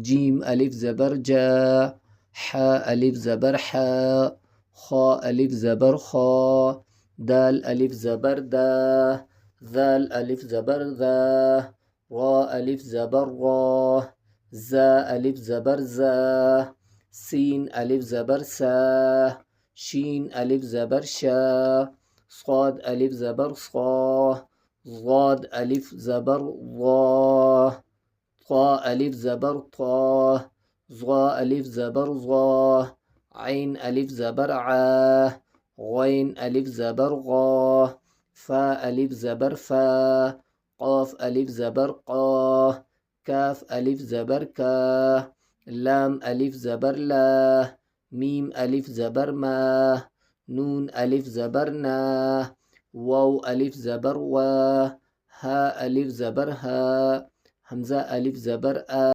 جيم ألف زبر جا، حاء ألف زبر حا، خاء ألف زبر خا، دال ألف زبر دا، ذال ألف زبر ذا، را ألف زبر را، زا ألف زبر زا، سين ألف زبر سا، شين ألف زبر شا، صاد ألف زبر صا، ضاد ألف زبر ضا، طا ألف زبر طا، ظا ألف زبر ظا، عين ألف زبر عا، غين ألف زبر غا، فا ألف زبر فا، قاف ألف زبر قا، كاف ألف زبر كا، لام ألف زبر لا، ميم ألف زبر ما، نون ألف زبر نا، واو ألف زبر وا، ها ألف زبر ها، حمزة ألف زبر آ.